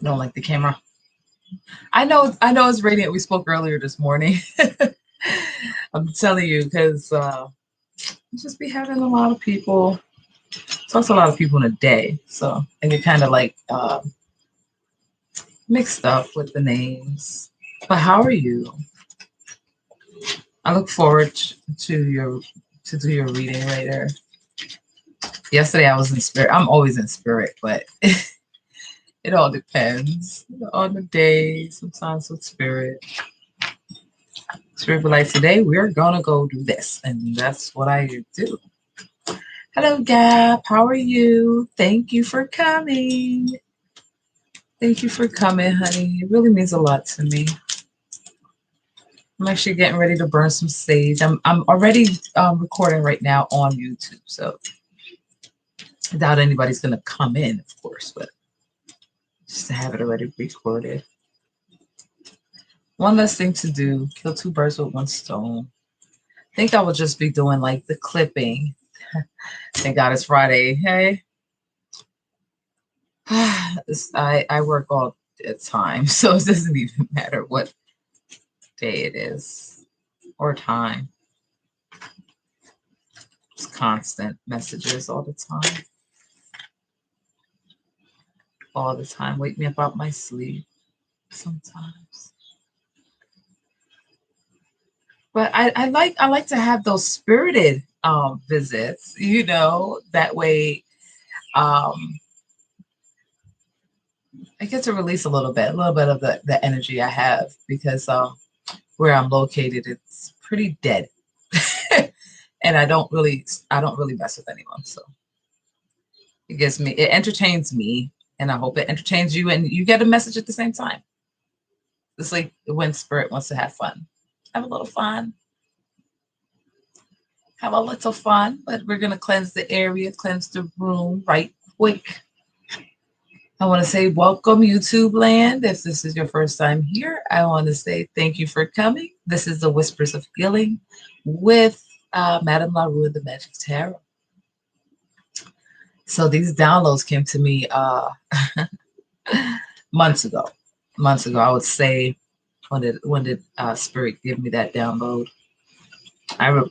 Don't like the camera. I know it's radiant. We spoke earlier this morning. I'm telling you, because just be having a lot of people. It's also a lot of people in a day. So and get kind of like mixed up with the names. But how are you? I look forward to your to do your reading later. Yesterday I was in spirit. I'm always in spirit, but it all depends on the day. Sometimes with spirit. Spirit be like, today we're gonna go do this, and that's what I do. Hello, Gap. How are you? Thank you for coming. Thank you for coming, honey. It really means a lot to me. I'm actually getting ready to burn some sage. I'm already recording right now on YouTube, so I doubt anybody's gonna come in, of course, but just to have it already recorded. One less thing to do. Kill two birds with one stone. I think I will just be doing like the clipping. Thank God it's Friday. Hey, I work all the time, so it doesn't even matter what day it is or time. It's constant messages all the time. All the time. Wake me up out my sleep sometimes. But I like to have those spirited visits, that way um I get to release a little bit of the energy I have because where I'm located it's pretty dead. And I don't really mess with anyone. So it entertains me and I hope it entertains you and you get a message at the same time. It's like when spirit wants to have fun. Have a little fun. Have a little fun, but we're gonna cleanse the area, cleanse the room right quick. I want to say welcome YouTube land. If this is your first time here, I want to say thank you for coming. This is the Whispers of Healing with Madame LaRoue and the Magic Tarot. So these downloads came to me months ago. Months ago, I would say when did Spirit give me that download?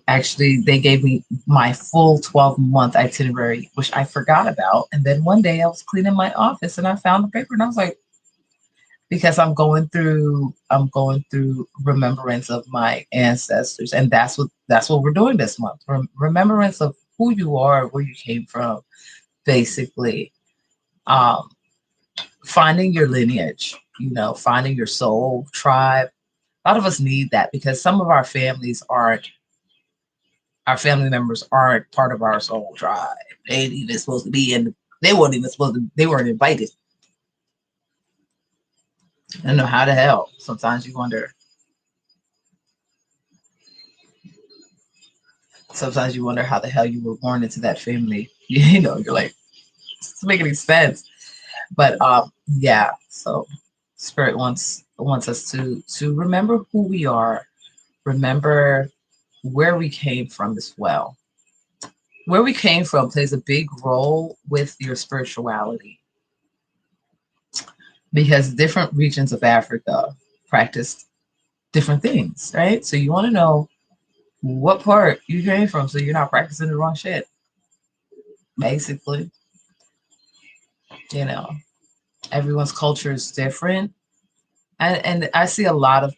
Actually, they gave me my full 12-month itinerary, which I forgot about. And then one day I was cleaning my office and I found the paper and I was like, because I'm going through remembrance of my ancestors. And that's what we're doing this month. Remembrance of who you are, where you came from, basically. Um, Finding your lineage, finding your soul tribe. A lot of us need that because some of our family members aren't part of our soul tribe. They ain't even supposed to be in. They weren't even supposed to. They weren't invited. I don't know how the hell. Sometimes you wonder. Sometimes you wonder how the hell you were born into that family. You're like, it doesn't make any sense. But yeah. So spirit wants us to remember who we are, remember where we came from as well. Where we came from plays a big role with your spirituality because different regions of Africa practice different things, right? So you want to know what part you came from so you're not practicing the wrong shit. Basically, you know, everyone's culture is different. And I see a lot of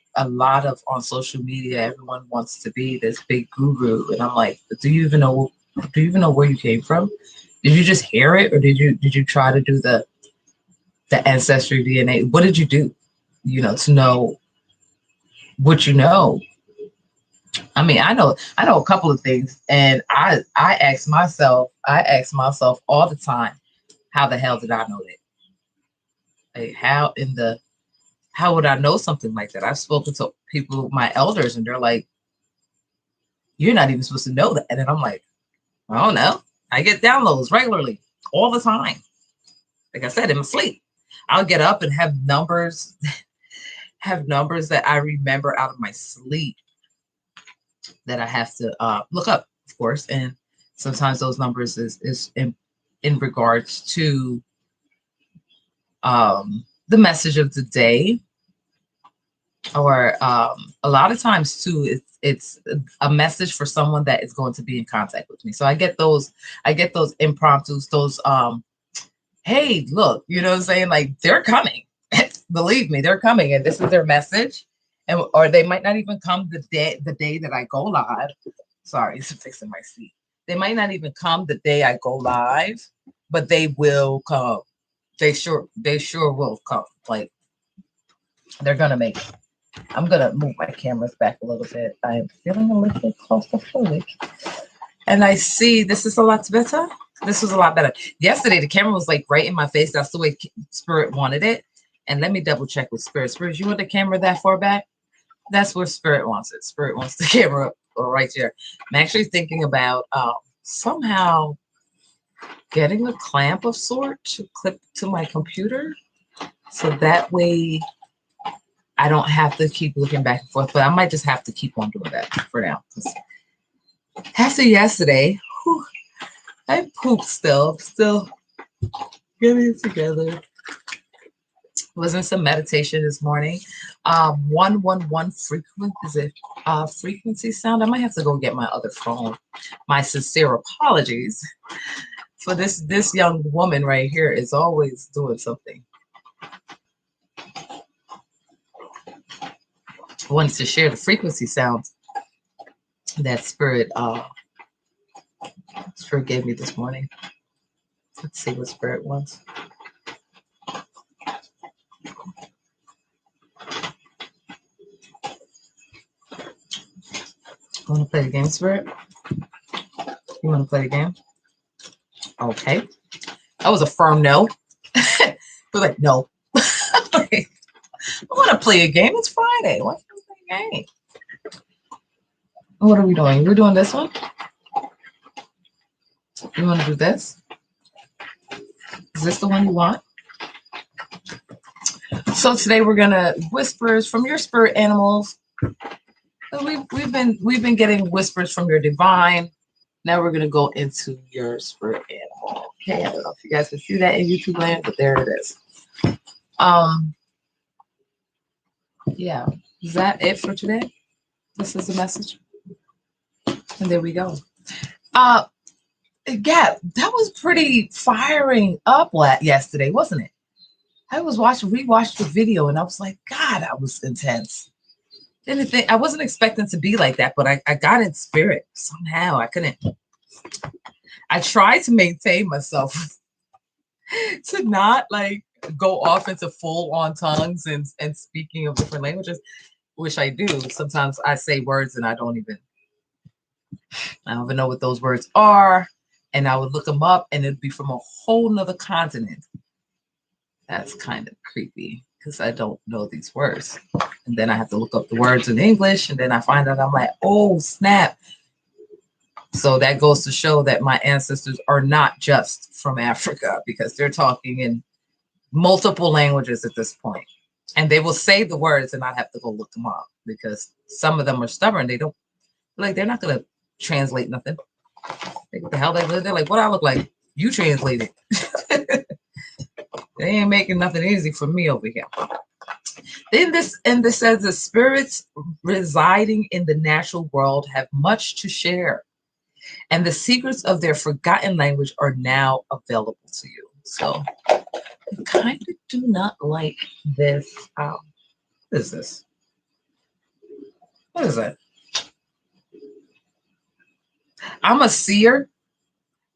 on social media, everyone wants to be this big guru. And I'm like, do you even know where you came from? Did you just hear it or did you try to do the ancestry DNA? What did you do? To know what you know. I mean, I know a couple of things, and I ask myself all the time, how the hell did I know that? Like, how would I know something like that? I've spoken to people, my elders, and they're like, you're not even supposed to know that. And then I'm like, I don't know. I get downloads regularly, all the time. Like I said, in my sleep, I'll get up and have numbers that I remember out of my sleep that I have to look up, of course. And sometimes those numbers is in regards to the message of the day, or a lot of times too, it's a message for someone that is going to be in contact with me. So I get those impromptus, those hey, look, you know what I'm saying? Like, they're coming. Believe me, they're coming, and this is their message. And or they might not even come the day that I go live. Sorry, it's fixing my seat. They might not even come the day I go live, but they will come. They sure will come. Like, they're gonna make it. I'm gonna move my cameras back a little bit. I'm feeling a little bit claustrophobic. And I see this is a lot better. This was a lot better. Yesterday, the camera was like right in my face. That's the way Spirit wanted it. And let me double check with Spirit. Spirit, you want the camera that far back? That's where Spirit wants it. Spirit wants the camera right there. I'm actually thinking about somehow getting a clamp of sort to clip to my computer. So that way I don't have to keep looking back and forth. But I might just have to keep on doing that for now. After yesterday, whew, I pooped still getting it together. Was in some meditation this morning. 111 frequency sound. I might have to go get my other phone. My sincere apologies for this young woman right here is always doing something. I wanted to share the frequency sounds that Spirit gave me this morning. Let's see what Spirit wants. You want to play the game, Spirit? You want to play the game? Okay. That was a firm no. We're like, no. I want to play a game. It's Friday. Why can't we play a game? What are we doing? We're doing this one? You want to do this? Is this the one you want? So today we're gonna whispers from your spirit animals. We've been getting whispers from your divine. Now we're gonna go into your spirit animal. Okay, I don't know if you guys can see that in YouTube land, but there it is. Yeah, is that it for today? This is the message, and there we go. Yeah, that was pretty firing up yesterday, wasn't it? I was rewatched the video, and I was like, God, that was intense. Didn't think I wasn't expecting to be like that, but I got in spirit somehow. I couldn't. I tried to maintain myself to not like go off into full on tongues and speaking of different languages, which I do. Sometimes I say words and I don't even know what those words are. And I would look them up and it'd be from a whole nother continent. That's kind of creepy because I don't know these words. And then I have to look up the words in English. And then I find out I'm like, oh, snap. So that goes to show that my ancestors are not just from Africa because they're talking in multiple languages at this point. And they will say the words and I have to go look them up because some of them are stubborn. They don't, like, they're not going to translate nothing. Like, what the hell? They're like, what I look like? You translate it. They ain't making nothing easy for me over here. Then this says the spirits residing in the natural world have much to share, and the secrets of their forgotten language are now available to you. So I kind of do not like this. What is this? What is that? I'm a seer,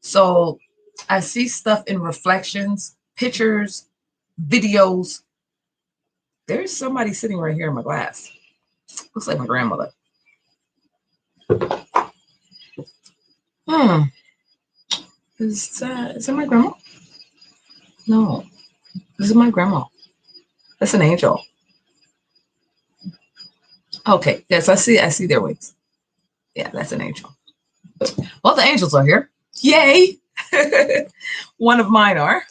so I see stuff in reflections, pictures, videos. There's somebody sitting right here in my glass. Looks like my grandmother. Is it my grandma? No. This is my grandma. That's an angel. Okay. Yes, I see their wings. Yeah, that's an angel. Well, the angels are here. Yay! One of mine are.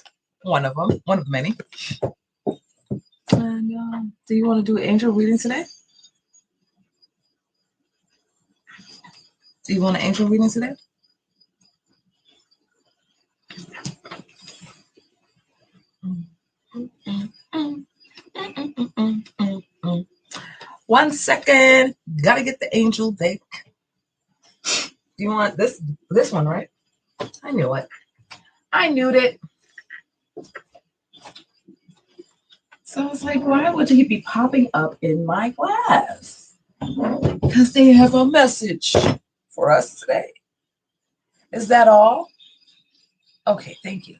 One of them. One of many. And do you want to do angel reading today? Do you want an angel reading today? 1 second. Gotta get the angel deck. Do you want this one, right? I knew it. I knew it. So I was like, why would he be popping up in my glass? Because they have a message for us today. Is that all? Okay, thank you.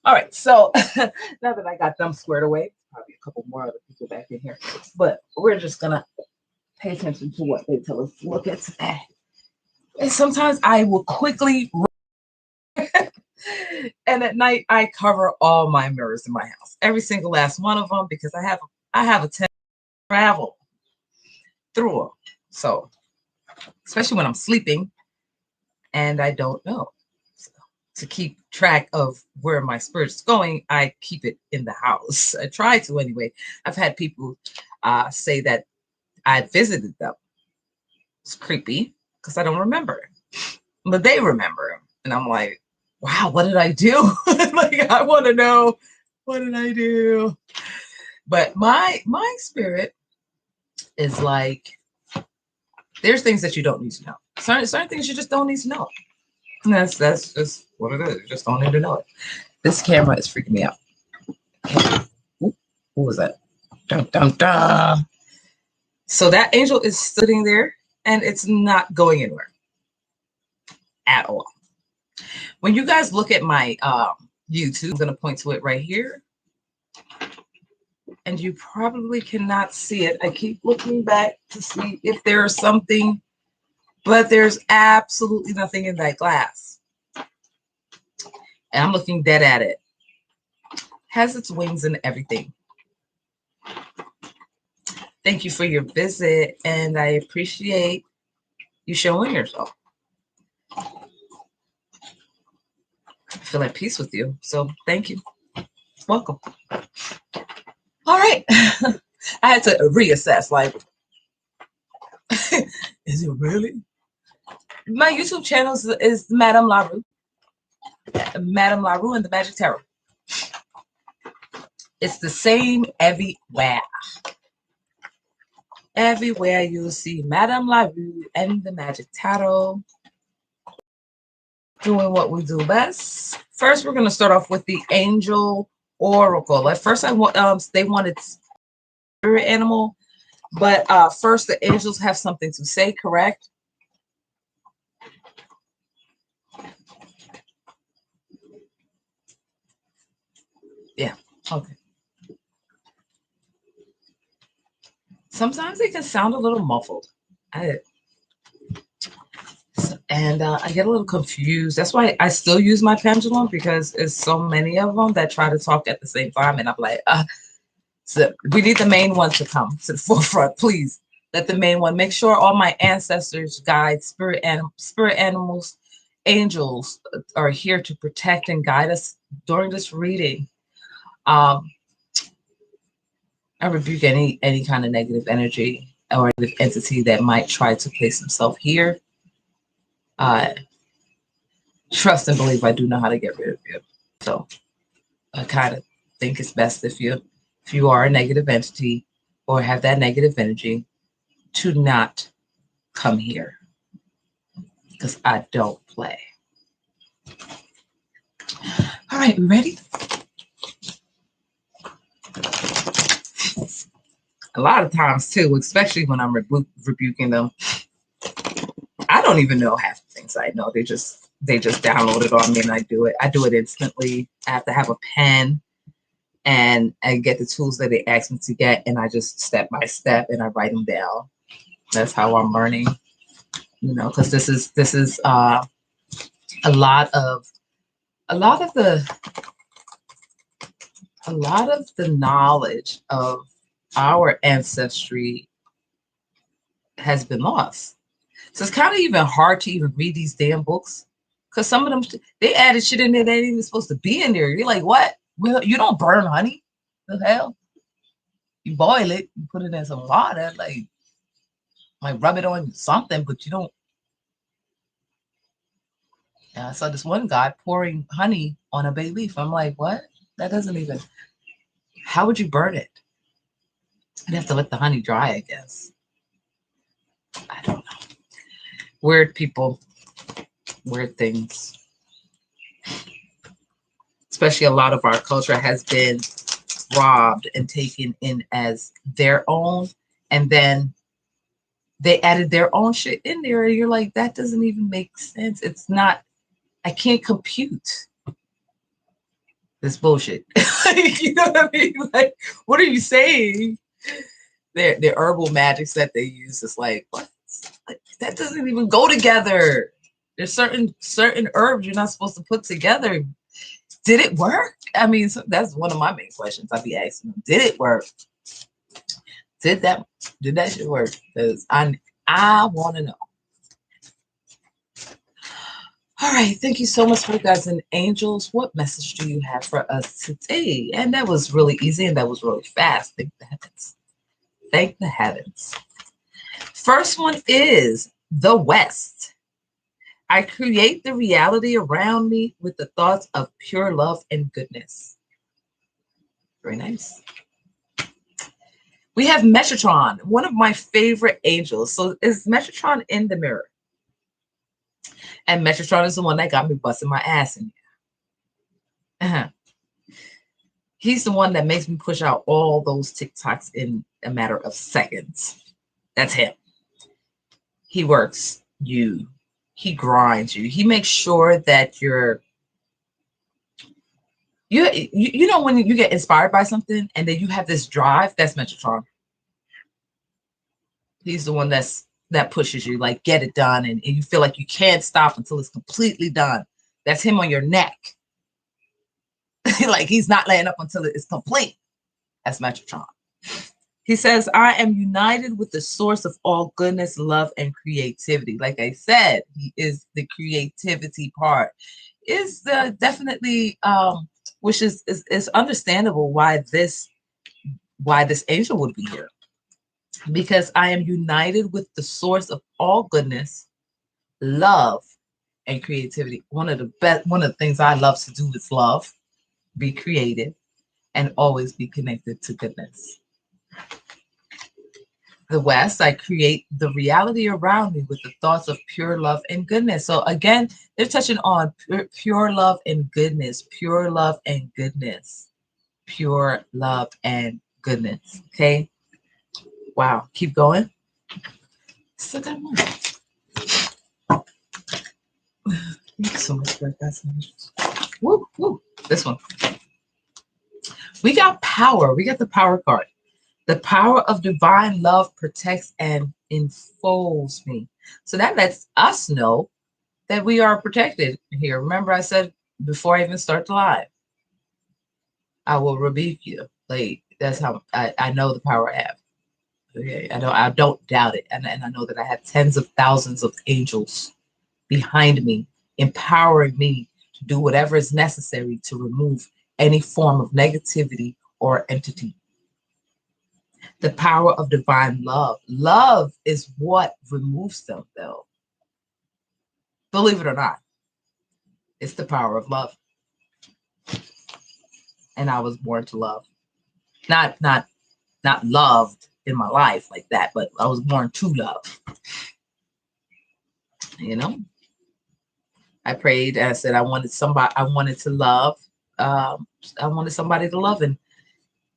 All right, so now that I got them squared away, probably a couple more other people back in here, but we're just gonna pay attention to what they tell us to look at today. And sometimes I will quickly, and at night I cover all my mirrors in my house, every single last one of them, because I have a tendency to travel through them. So, especially when I'm sleeping and I don't know. So, to keep track of where my spirit's going, I keep it in the house. I try to anyway. I've had people say that I visited them. It's creepy because I don't remember, but they remember. And I'm like, wow, what did I do? Like, I want to know, what did I do? But my spirit is like, there's things that you don't need to know. Certain things you just don't need to know. And that's just what it is. You just don't need to know it. This camera is freaking me out. Ooh, what was that? Dun, dun, dun. So that angel is sitting there and it's not going anywhere at all. When you guys look at my YouTube, I'm going to point to it right here. And you probably cannot see it. I keep looking back to see if there's something, but there's absolutely nothing in that glass. And I'm looking dead at it. Has its wings and everything. Thank you for your visit, and I appreciate you showing yourself. I feel at peace with you, so thank you. Welcome. All right. I had to reassess, like, is it really? My YouTube channel is Madame LaRoue. Madame LaRoue and the Magic Tarot. It's the same everywhere. Everywhere you'll see Madame LaRoue and the Magic Tarot doing what we do best. First, we're going to start off with the Angel Oracle. At first, they wanted spirit animal, but first the angels have something to say, correct? Yeah, okay. Sometimes they can sound a little muffled. I get a little confused. That's why I still use my pendulum, because there's so many of them that try to talk at the same time. And I'm like, so we need the main one to come to the forefront, please. Let the main one. Make sure all my ancestors, guides, spirit animals, angels are here to protect and guide us during this reading. I rebuke any kind of negative energy or negative entity that might try to place himself here. Trust and believe I do know how to get rid of you. So I kind of think it's best if you are a negative entity or have that negative energy, to not come here, because I don't play. All right, we ready? A lot of times too, especially when I'm rebuking them, I don't even know half the things I know. They just download it on me and I do it. I do it instantly. I have to have a pen and I get the tools that they ask me to get, and I just step by step and I write them down. That's how I'm learning, because this is a lot of the knowledge of our ancestry has been lost. So it's kind of even hard to even read these damn books, because some of them, they added shit in there that ain't even supposed to be in there. You're like, what? Well, you don't burn honey. The hell? You boil it, you put it in some water, like rub it on something, but you don't. And I saw this one guy pouring honey on a bay leaf. I'm like, what? That doesn't even. How would you burn it? You have to let the honey dry, I guess. I don't know. Weird people, weird things. Especially a lot of our culture has been robbed and taken in as their own. And then they added their own shit in there. And you're like, that doesn't even make sense. It's not, I can't compute this bullshit. You know what I mean? Like, what are you saying? Their herbal magics that they use is like, what? Like, that doesn't even go together. There's certain herbs you're not supposed to put together. Did it work? I mean, so that's one of my main questions I'd be asking. Did it work? Did that shit work? Because I want to know. All right, thank you so much for you guys and angels. What message do you have for us today? And that was really easy and that was really fast. Thank the heavens. Thank the heavens. First one is the West. I create the reality around me with the thoughts of pure love and goodness. Very nice. We have Metatron, one of my favorite angels. So is Metatron in the mirror? And Metatron is the one that got me busting my ass in here. He's the one that makes me push out all those TikToks in a matter of seconds. That's him. He works you. He grinds you. He makes sure that you know when you get inspired by something and then you have this drive, that's Metatron. He's the one that pushes you, like, get it done, and you feel like you can't stop until it's completely done. That's him on your neck. Like he's not laying up until it is complete. That's Metatron. He says, I am united with the source of all goodness, love, and creativity. Like I said, he is the creativity part. Is definitely which is understandable why this angel would be here. Because I am united with the source of all goodness, love, and creativity. One of the things I love to do is love, be creative, and always be connected to goodness. The West, I create the reality around me with the thoughts of pure love and goodness. So again, they're touching on pure love and goodness, pure love and goodness, pure love and goodness. Okay. Wow. Keep going. Still got more. Thank you so much for that. Woo, woo. This one. We got power. We got the power card. The power of divine love protects and enfolds me. So that lets us know that we are protected here. Remember, I said before I even start the live, I will rebuke you. Like, that's how I know the power I have. Okay, I don't doubt it, and I know that I have tens of thousands of angels behind me, empowering me to do whatever is necessary to remove any form of negativity or entity. The power of divine love. Love is what removes them, though. Believe it or not, it's the power of love. And I was born to love. Not loved in my life like that, but I was born to love. You know? I prayed and I said I wanted to love. I wanted somebody to love, and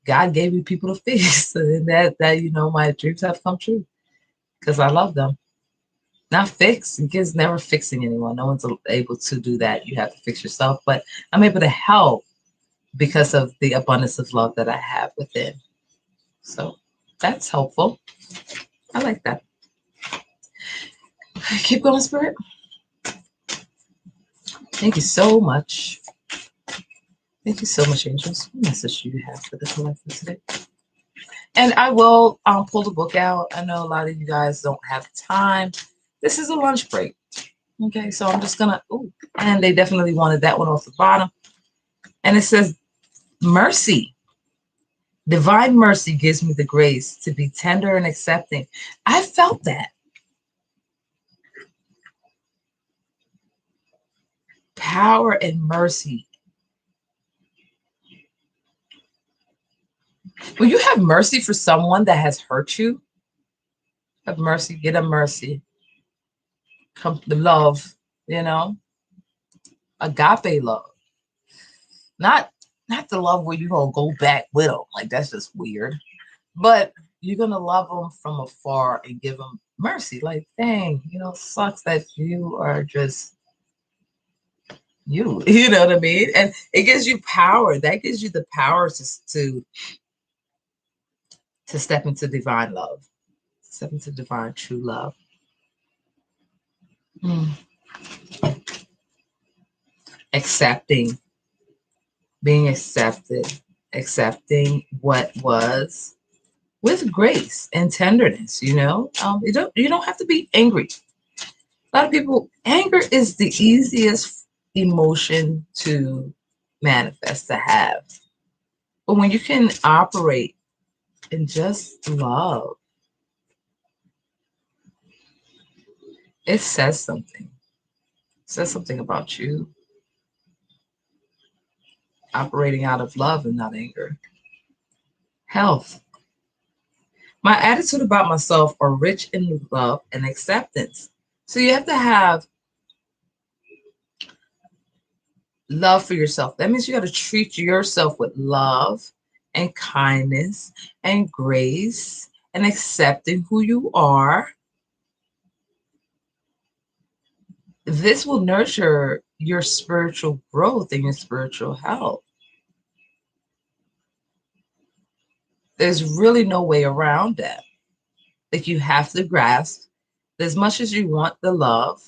God gave me people to fix. And that my dreams have come true because I love them. Not fix. Kids never fixing anyone. No one's able to do that. You have to fix yourself. But I'm able to help because of the abundance of love that I have within. So that's helpful. I like that. Keep going, Spirit. Thank you so much. Thank you so much, angels. What message do you have for the collective today? And I will pull the book out. I know a lot of you guys don't have time. This is a lunch break. Okay, so I'm just gonna, and they definitely wanted that one off the bottom. And it says, mercy. Divine mercy gives me the grace to be tender and accepting. I felt that. Power and mercy. When you have mercy for someone that has hurt you, have mercy, get a mercy. Come the love, you know, agape love. Not not the love where you gonna go back with them. Like that's just weird. But you're gonna love them from afar and give them mercy. Like, dang, sucks that you are just you. You know what I mean? And it gives you power. That gives you the power to step into divine love, step into divine true love. Mm. Accepting, being accepted, accepting what was with grace and tenderness. You don't have to be angry. A lot of people, anger is the easiest emotion to manifest, to have. But when you can operate in just love, it says something. It says something about you operating out of love and not anger. Health. My attitude about myself are rich in love and acceptance. So you have to have love for yourself. That means you got to treat yourself with love and kindness and grace and accepting who you are. This will nurture your spiritual growth and your spiritual health. There's really no way around that. Like, you have to grasp that as much as you want the love,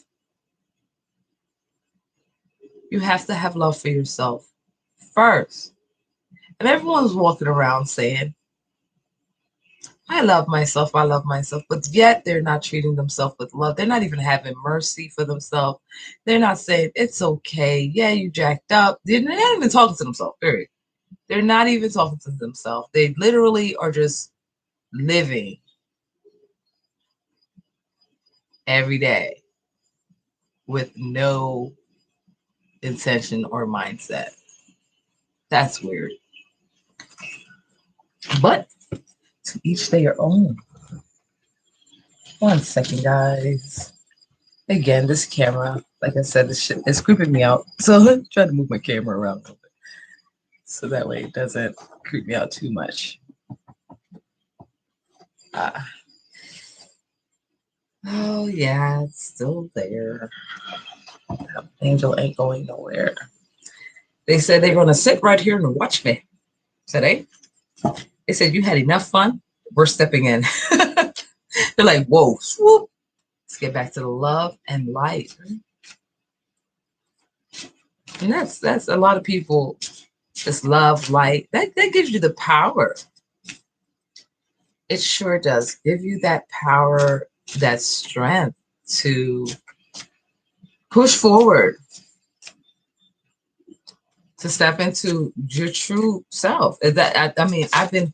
you have to have love for yourself first. And everyone's walking around saying, I love myself, but yet they're not treating themselves with love. They're not even having mercy for themselves. They're not saying, it's okay. Yeah, you jacked up. They're not even talking to themselves, period. They're not even talking to themselves. They literally are just living every day with no intention or mindset. That's weird. But to each their own. One second, guys. Again, this camera, like I said, this shit is creeping me out. So I'm trying to move my camera around a little bit so that way it doesn't creep me out too much. Oh, yeah, it's still there. That angel ain't going nowhere. They said they're going to sit right here and watch me today. They said, you had enough fun. We're stepping in. They're like, whoa, swoop. Let's get back to the love and light. And that's a lot of people, this love, light, that gives you the power. It sure does give you that power, that strength to push forward, to step into your true self. I mean, I've been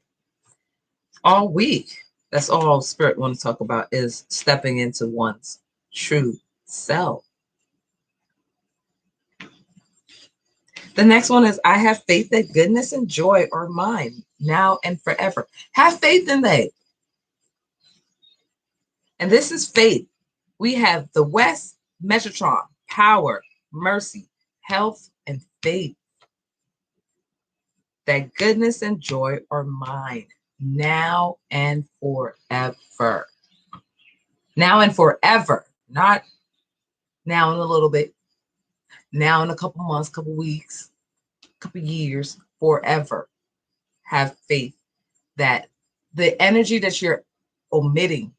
all week. That's all Spirit want to talk about, is stepping into one's true self. The next one is, I have faith that goodness and joy are mine now and forever. Have faith in that. And this is faith. We have the West, Metatron, power, mercy, health, and faith. That goodness and joy are mine now and forever. Now and forever, not now in a little bit, now in a couple months, couple weeks, couple years, forever. Have faith that the energy that you're omitting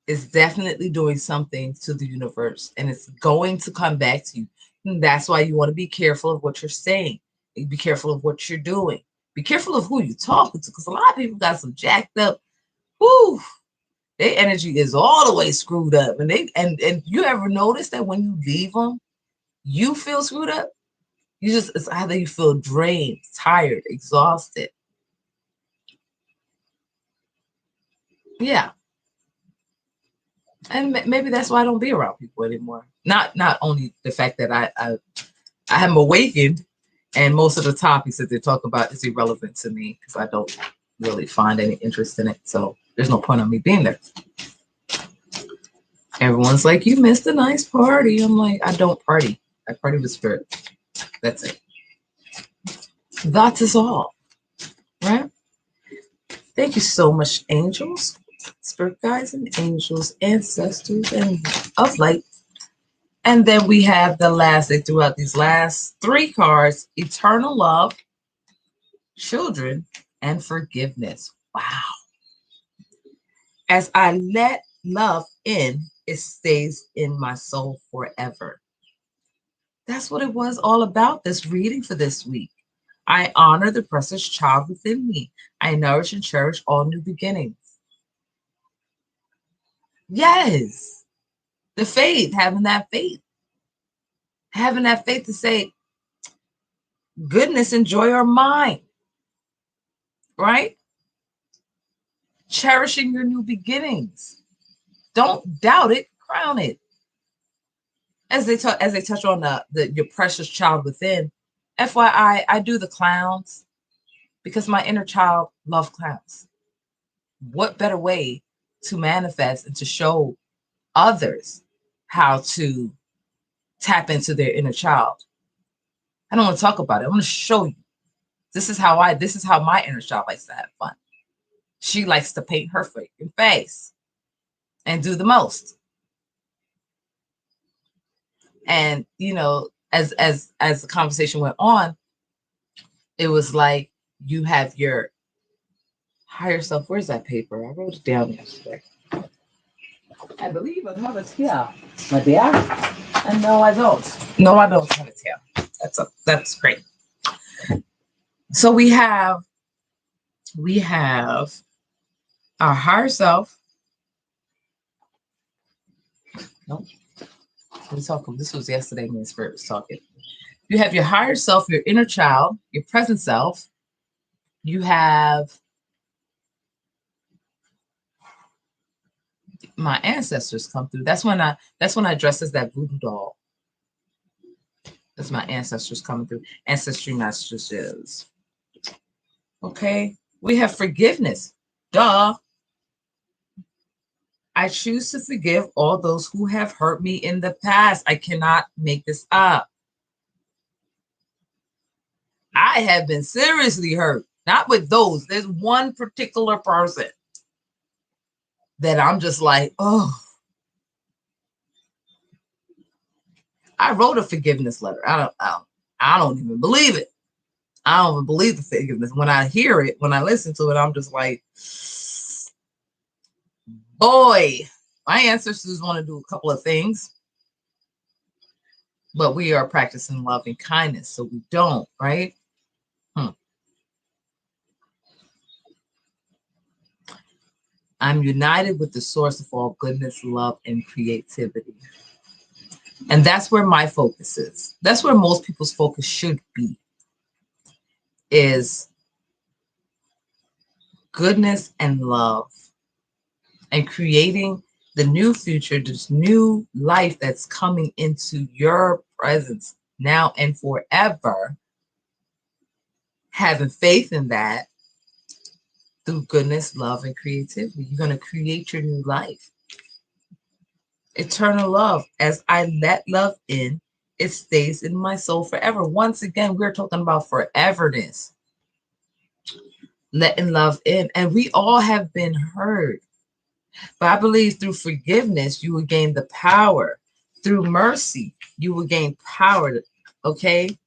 is definitely doing something to the universe, and it's going to come back to you. And that's why you want to be careful of what you're saying. Be careful of what you're doing. Be careful of who you're talking to, because a lot of people got some jacked up, whoo, their energy is all the way screwed up. And you ever notice that when you leave them, you feel screwed up? It's either you feel drained, tired, exhausted. Yeah. And maybe that's why I don't be around people anymore. Not only the fact that I am awakened, And most of the topics that they talk about is irrelevant to me because I don't really find any interest in it. So there's no point on me being there. Everyone's like, you missed a nice party. I'm like, I don't party. I party with spirit. That's it. That is all. Right? Thank you so much, angels, spirit guides, and angels, ancestors, and of light. And then we have the last, they threw out these last 3 cards: eternal love, children, and forgiveness. Wow. As I let love in, it stays in my soul forever. That's what it was all about, this reading for this week. I honor the precious child within me. I nourish and cherish all new beginnings. Yes. The faith, having that faith. Having that faith to say, goodness and joy are mine. Right? Cherishing your new beginnings. Don't doubt it, crown it. As they touch on your precious child within, FYI, I do the clowns because my inner child loves clowns. What better way to manifest and to show others how to tap into their inner child? I don't want to talk about it. I want to show you. This is how my inner child likes to have fun. She likes to paint her freaking face and do the most. And as the conversation went on, it was like you have your higher self. Where's that paper? I wrote it down yesterday. I believe I have it here. My dear. And no, I don't. No, I don't have it here. That's great. So we have our higher self. Nope. This was yesterday when Spirit was talking. You have your higher self, your inner child, your present self. You have my ancestors come through. That's when I dress as that voodoo doll. That's my ancestors coming through. Ancestry messages. Okay. We have forgiveness. Duh. I choose to forgive all those who have hurt me in the past. I cannot make this up. I have been seriously hurt. Not with those. There's one particular person that I'm just like, oh. I wrote a forgiveness letter. I don't even believe it. I don't even believe the forgiveness. When I hear it, when I listen to it, I'm just like, boy, my ancestors want to do a couple of things, but we are practicing love and kindness, so we don't, right? I'm united with the source of all goodness, love, and creativity. And that's where my focus is. That's where most people's focus should be, is goodness and love and creating the new future, this new life that's coming into your presence now and forever. Having faith in that through goodness, love, and creativity. You're going to create your new life. Eternal love. As I let love in, it stays in my soul forever. Once again, we're talking about foreverness. Letting love in. And we all have been hurt. But I believe through forgiveness, you will gain the power. Through mercy, you will gain power. Okay?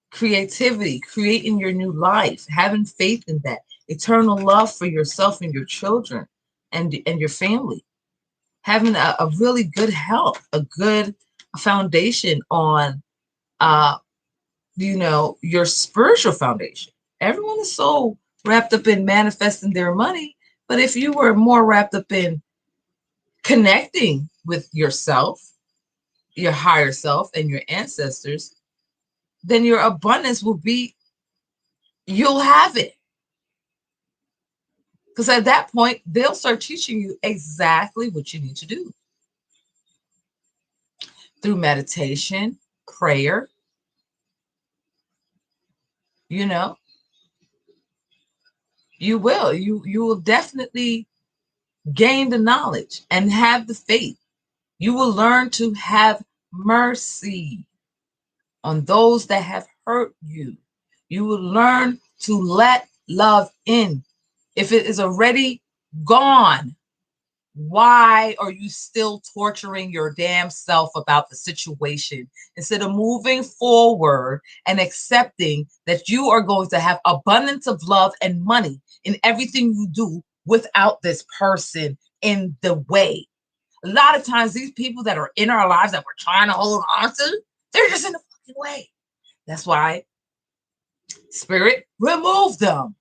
Creativity, creating your new life, having faith in that. Eternal love for yourself and your children and your family. Having a really good health, a good foundation on, your spiritual foundation. Everyone is so wrapped up in manifesting their money. But if you were more wrapped up in connecting with yourself, your higher self, and your ancestors, then your abundance will be, you'll have it. Because at that point, they'll start teaching you exactly what you need to do. Through meditation, prayer, You know, you will. You will definitely gain the knowledge and have the faith. You will learn to have mercy on those that have hurt you. You will learn to let love in. If it is already gone, why are you still torturing your damn self about the situation instead of moving forward and accepting that you are going to have abundance of love and money in everything you do without this person in the way? A lot of times, these people that are in our lives that we're trying to hold on to, they're just in the fucking way. That's why Spirit removed them.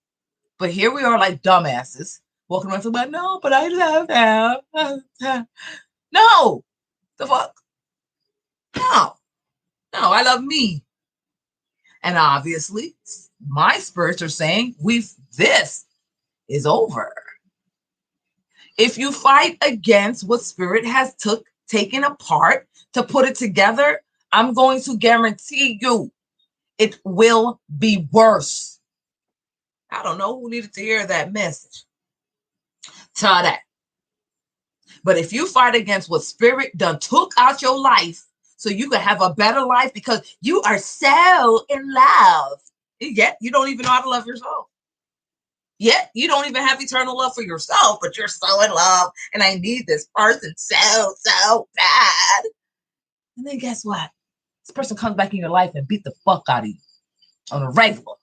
But here we are like dumbasses walking around talking about, no, but I love them. No, the fuck? No, no, I love me. And obviously, my spirits are saying, this is over. If you fight against what Spirit has taken apart to put it together, I'm going to guarantee you it will be worse. I don't know who needed to hear that message. Tell that. But if you fight against what Spirit done took out your life so you can have a better life because you are so in love, yet you don't even know how to love yourself. Yet you don't even have eternal love for yourself, but you're so in love and I need this person so bad. And then guess what? This person comes back in your life and beat the fuck out of you on a regular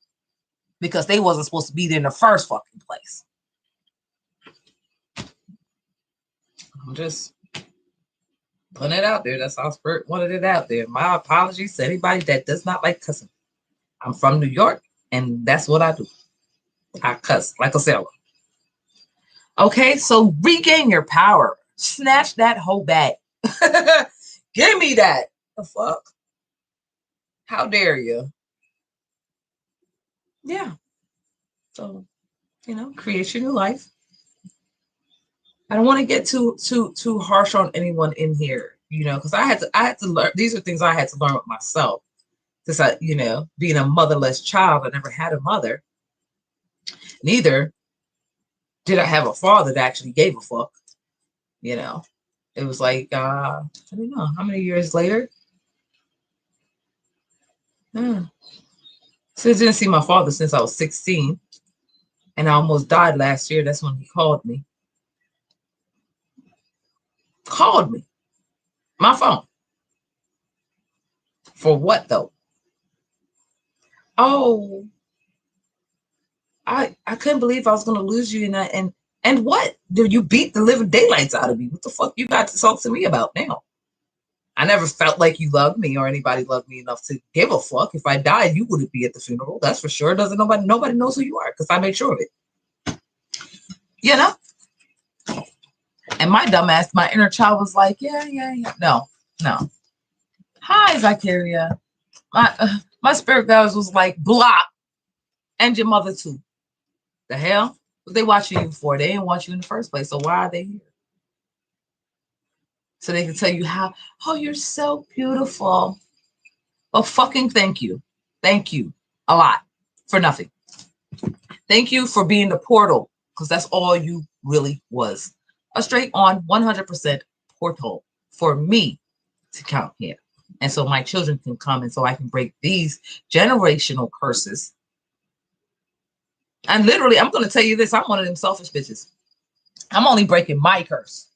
because they wasn't supposed to be there in the first fucking place. I'm just putting it out there. That's how Spirit wanted it out there. My apologies to anybody that does not like cussing. I'm from New York, and that's what I do. I cuss like a sailor. Okay, so regain your power. Snatch that hoe back. Give me that. The fuck? How dare you? Yeah. So, create your new life. I don't want to get too harsh on anyone in here, because I had to learn. These are things I had to learn with myself. Because being a motherless child, I never had a mother. Neither did I have a father that actually gave a fuck. It was like I don't know how many years later. So I didn't see my father since I was 16, and I almost died last year. That's when he called me. Called me, my phone. For what though? Oh, I couldn't believe I was gonna lose you, and what? Did you beat the living daylights out of me? What the fuck you got to talk to me about now? I never felt like you loved me or anybody loved me enough to give a fuck. If I died, you wouldn't be at the funeral. That's for sure. Doesn't nobody knows who you are because I make sure of it. You know? And my dumbass, my inner child was like, yeah. No. Hi, Zacharia. My spirit guides was like, block. And your mother too. The hell? What they watching you for? They didn't want you in the first place. So why are they here? So they can tell you oh, you're so beautiful. Well, fucking thank you. Thank you a lot for nothing. Thank you for being the portal, because that's all you really was. A straight on 100% portal for me to count here. And so my children can come and so I can break these generational curses. And literally, I'm going to tell you this. I'm one of them selfish bitches. I'm only breaking my curse.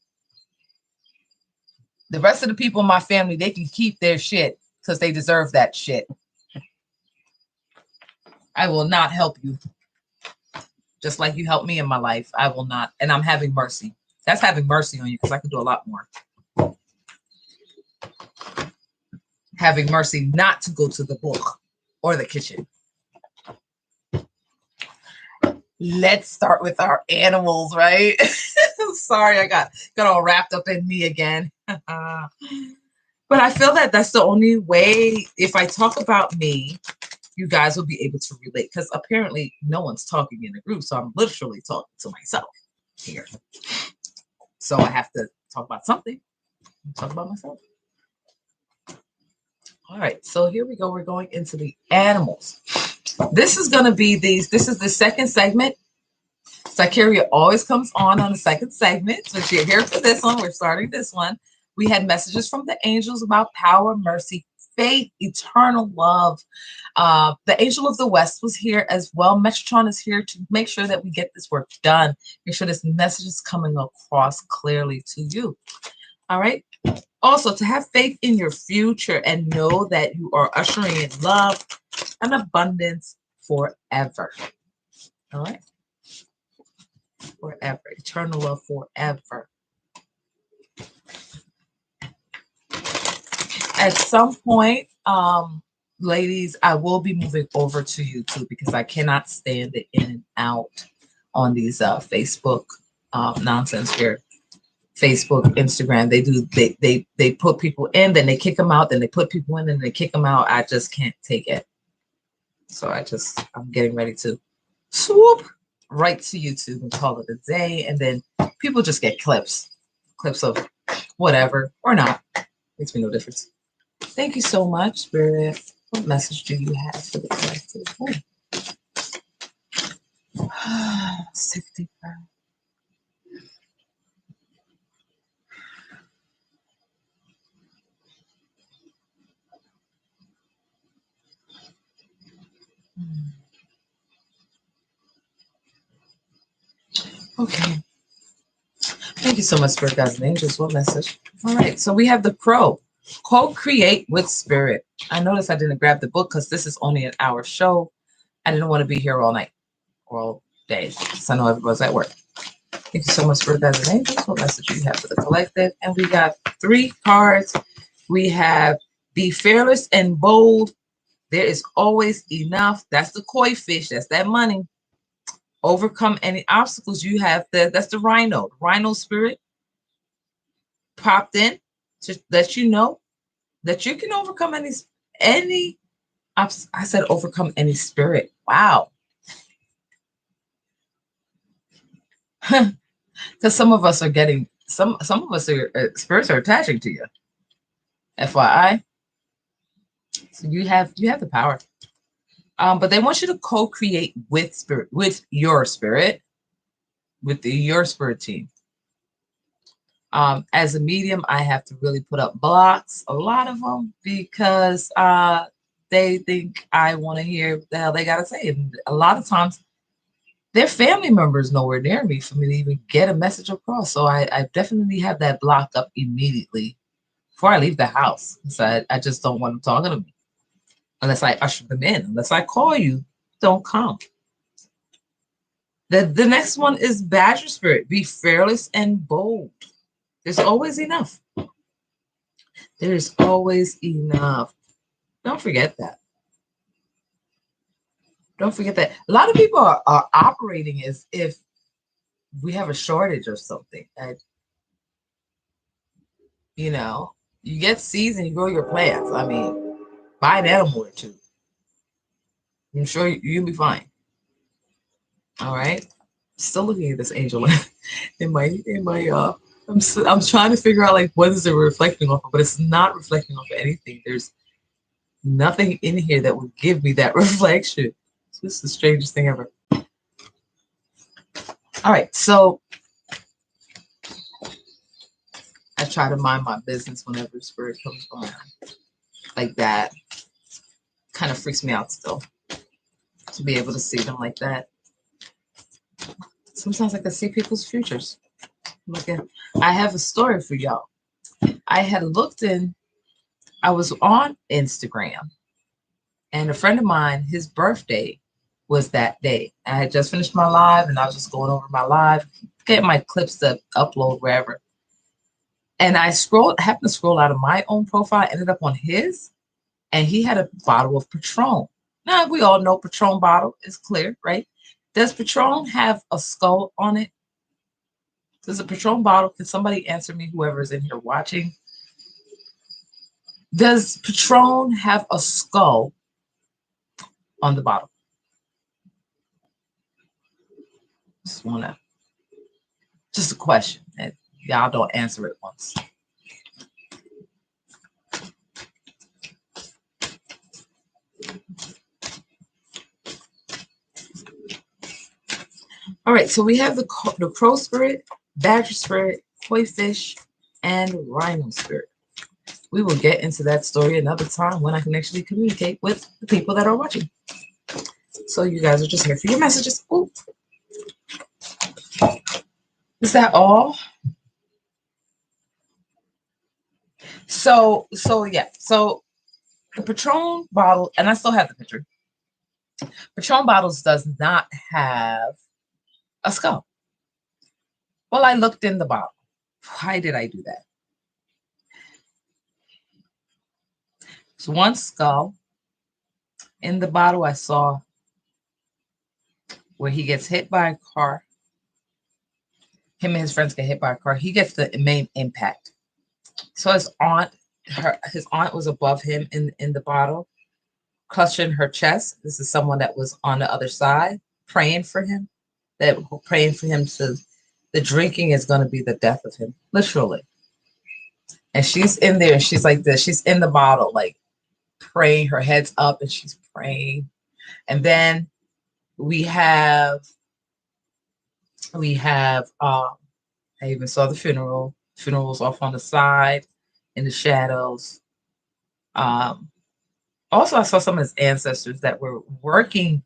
The rest of the people in my family, they can keep their shit because they deserve that shit. I will not help you. Just like you helped me in my life, I will not. And I'm having mercy. That's having mercy on you because I can do a lot more. Having mercy not to go to the book or the kitchen. Let's start with our animals, right? Sorry, I got all wrapped up in me again. But I feel that that's the only way, if I talk about me, you guys will be able to relate, because apparently no one's talking in the group. So I'm literally talking to myself here. So I have to talk about something. Talk about myself. All right, so here we go. We're going into the animals. This is going to be this is the second segment. Sicaria always comes on the second segment. So if you're here for this one, we're starting this one. We had messages from the angels about power, mercy, faith, eternal love. The angel of the West was here as well. Metatron is here to make sure that we get this work done. Make sure this message is coming across clearly to you. All right. Also, to have faith in your future and know that you are ushering in love and abundance forever. All right. Forever. Eternal love forever. At some point, ladies, I will be moving over to YouTube because I cannot stand it in and out on these Facebook nonsense here. Facebook, Instagram, they put people in, then they kick them out, then they put people in, and they kick them out. I just can't take it. So I'm getting ready to swoop right to YouTube and call it a day. And then people just get clips of whatever or not. Makes me no difference. Thank you so much, Spirit. What message do you have for the collective? 65. Okay. Thank you so much, Spirit Guides and Angels. What message? All right. So we have the Crow. Co-create with Spirit. I noticed I didn't grab the book because this is only an hour show. I didn't want to be here all night or all day. So I know everybody's at work. Thank you so much, Spirit Guides and Angels. What message do you have for the collective? And we got 3 cards. We have be fearless and bold. There is always enough. That's the koi fish. That's that money. Overcome any obstacles you have. That's the rhino. The rhino spirit popped in to let you know that you can overcome any. I said overcome any spirit. Wow. Because some of us are getting some of us are spirits are attaching to you. FYI. So you have the power. But they want you to co-create with spirit, with your spirit team. As a medium, I have to really put up blocks, a lot of them, because they think I want to hear what the hell they got to say. And a lot of times, their family members nowhere near me for me to even get a message across. So I definitely have that blocked up immediately before I leave the house. So I just don't want them talking to me. Unless I usher them in, unless I call you, don't come. The next one is Badger Spirit. Be fearless and bold. There's always enough. There's always enough. Don't forget that. Don't forget that. A lot of people are operating as if we have a shortage or something. And, you know, you get seeds and you grow your plants. I mean, buy an animal or two. I'm sure you'll be fine. All right. Still looking at this angel in my I'm trying to figure out like what is it reflecting off of, but it's not reflecting off of anything. There's nothing in here that would give me that reflection. This is the strangest thing ever. All right, so I try to mind my business whenever spirit comes around. Like that kind of freaks me out still. To be able to see them like that. Sometimes I can see people's futures. Look at, I have a story for y'all. I was on Instagram, and a friend of mine, his birthday was that day. I had just finished my live, and I was just going over my live, getting my clips to upload wherever. And I happened to scroll out of my own profile, ended up on his, and he had a bottle of Patron. Now, we all know Patron bottle is clear, right? Does Patron have a skull on it? Does a Patron bottle, can somebody answer me, whoever's in here watching? Does Patron have a skull on the bottle? Just a question. And y'all don't answer it once. All right, so we have the crow spirit, badger spirit, koi fish, and rhino spirit. We will get into that story another time when I can actually communicate with the people that are watching. So you guys are just here for your messages. Ooh. Is that all? So yeah. So the Patron bottle, and I still have the picture. Patron bottles does not have a skull. Well, I looked in the bottle. Why did I do that? It's one skull. In the bottle, I saw where he gets hit by a car. Him and his friends get hit by a car. He gets the main impact. So his aunt was above him in the bottle, clutching her chest. This is someone that was on the other side, praying for him. Praying for him to. The drinking is going to be the death of him, literally. And she's in there. She's like this. She's in the bottle, like praying. Her head's up, and she's praying. And then we have. I even saw the funeral. Funeral's off on the side, in the shadows. Also, I saw some of his ancestors that were working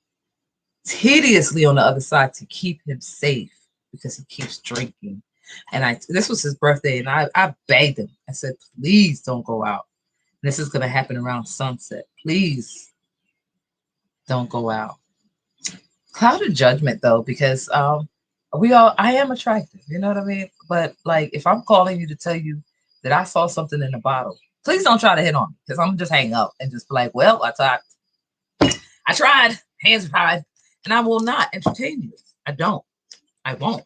tediously on the other side to keep him safe because he keeps drinking. And this was his birthday, and I begged him. I said, please don't go out. This is going to happen around sunset. Please don't go out. Cloud of judgment, though, because I am attractive, you know what I mean? But like, if I'm calling you to tell you that I saw something in the bottle, please don't try to hit on me, because I'm just hang up and just be like, well, I tried, hands tried, and I will not entertain you. I won't.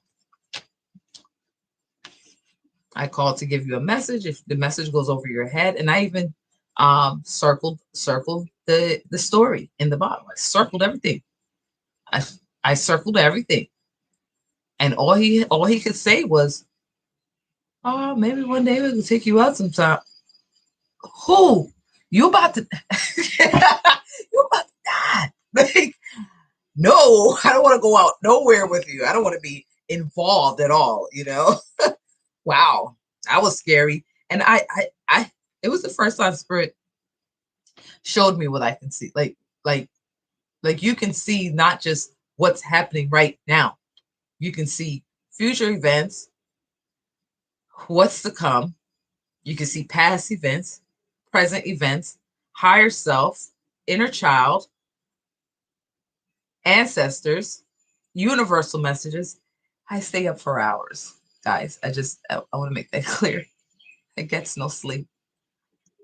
I called to give you a message. If the message goes over your head, and I even circled the story in the bottle. I circled everything. I circled everything. And all he could say was, oh, maybe one day we can take you out sometime. Who? You about to you about to die. Like, no, I don't want to go out nowhere with you. I don't want to be involved at all, you know? Wow. That was scary. And I it was the first time Spirit showed me what I can see. Like you can see not just what's happening right now. You can see future events, what's to come. You can see past events, present events, higher self, inner child, ancestors, universal messages. I stay up for hours, guys. I want to make that clear. I get no sleep.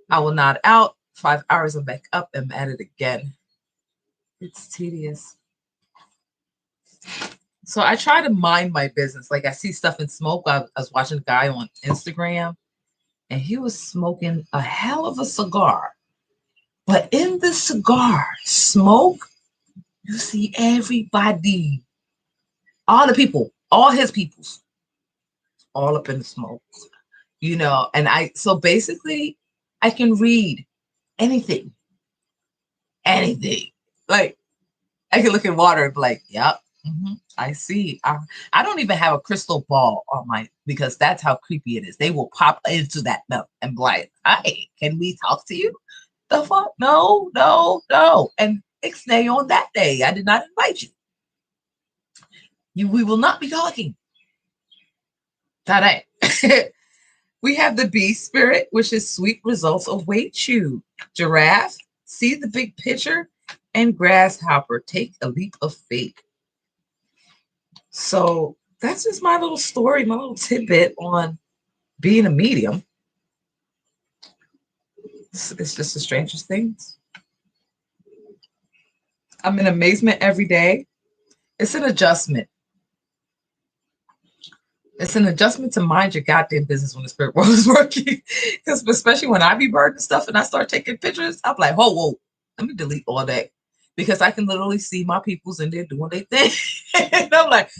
I will nod out. 5 hours, I'm back up. I'm at it again. It's tedious. So I try to mind my business. Like, I see stuff in smoke. I was watching a guy on Instagram, and he was smoking a hell of a cigar. But in the cigar smoke, you see everybody, all the people, all his peoples, all up in the smoke, you know. And so basically, I can read anything. Like, I can look at water and be like, yep, I see. I don't even have a crystal ball on because that's how creepy it is. They will pop into that milk and be like, hi, can we talk to you? The fuck? No. And ixnay on that day. I did not invite you. We will not be talking. Today. We have the bee spirit, which is sweet results await you. Giraffe, see the big picture, and grasshopper, take a leap of faith. So that's just my little story, my little tidbit on being a medium. It's just the strangest things. I'm in amazement every day. It's an adjustment. It's an adjustment to mind your goddamn business when the spirit world is working. Because especially when I be burning stuff and I start taking pictures, I'm like, whoa, let me delete all that. Because I can literally see my peoples in there doing their thing. And I'm like,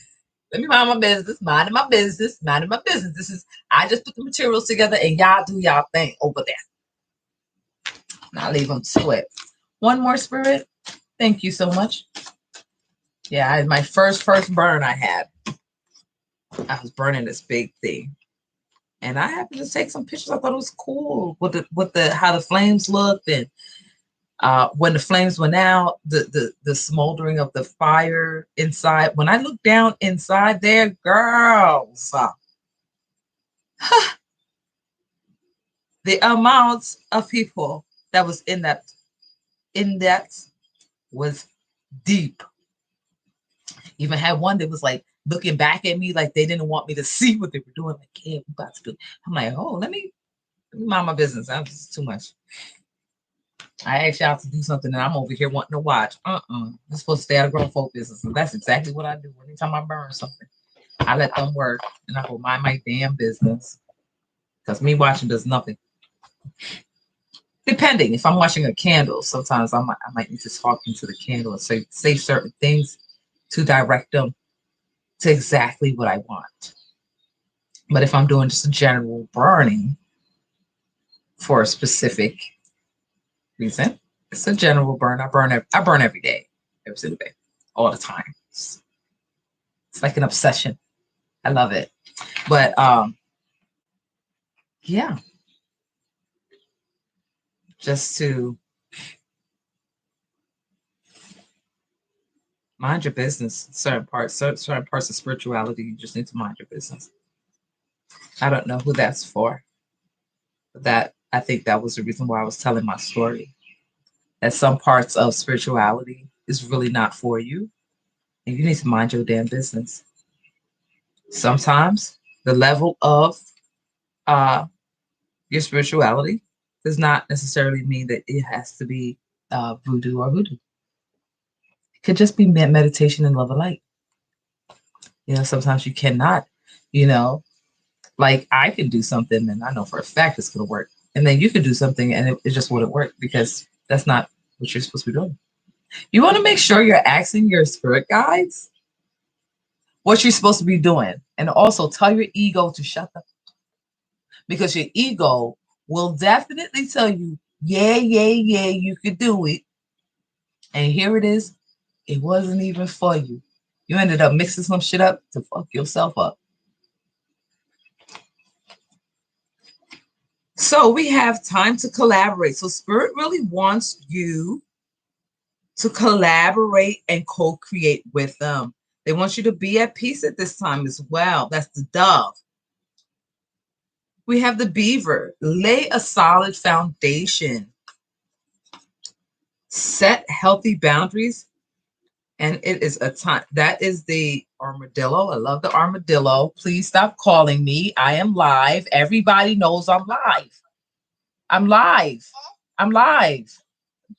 let me mind my business, minding my business. I just put the materials together and y'all do y'all thing over there. And I'll leave them to it. One more spirit. Thank you so much. Yeah, my first burn I was burning this big thing. And I happened to take some pictures. I thought it was cool with the how the flames looked, and when the flames went out, the smoldering of the fire inside. When I looked down inside there, girls, the amount of people that was in that was deep. Even had one that was like looking back at me like they didn't want me to see what they were doing. Like, yeah, we about to do. I'm like, oh, let me mind my business. That was too much. I asked y'all to do something and I'm over here wanting to watch. I'm supposed to stay out of grown folk business. And that's exactly what I do. Anytime I burn something, I let them work and I go mind my damn business. Because me watching does nothing. Depending, if I'm watching a candle, sometimes I might need to talk into the candle and say certain things to direct them to exactly what I want. But if I'm doing just a general burning for a specific reason, it's a general burn. I burn every day, every single day, all the time. It's like an obsession. I love it. But yeah, just to mind your business. Certain parts of spirituality, you just need to mind your business. I don't know who that's for, but that I think that was the reason why I was telling my story. That some parts of spirituality is really not for you, and you need to mind your damn business. Sometimes the level of uh, your spirituality does not necessarily mean that it has to be voodoo or hoodoo. It could just be meditation and love of light. Sometimes you cannot, you know, like I can do something and I know for a fact it's going to work. And then you could do something and it just wouldn't work because that's not what you're supposed to be doing. You want to make sure you're asking your spirit guides what you're supposed to be doing. And also tell your ego to shut up because your ego will definitely tell you, yeah, yeah, yeah, you could do it. And here it is. It wasn't even for you. You ended up mixing some shit up to fuck yourself up. So we have time to collaborate. So Spirit really wants you to collaborate and co-create with them. They want you to be at peace at this time as well. That's the dove. We have the beaver. Lay a solid foundation. Set healthy boundaries. And it is a time. That is the armadillo. I love the armadillo. Please stop calling me. I am live. Everybody knows I'm live. I'm live. I'm live.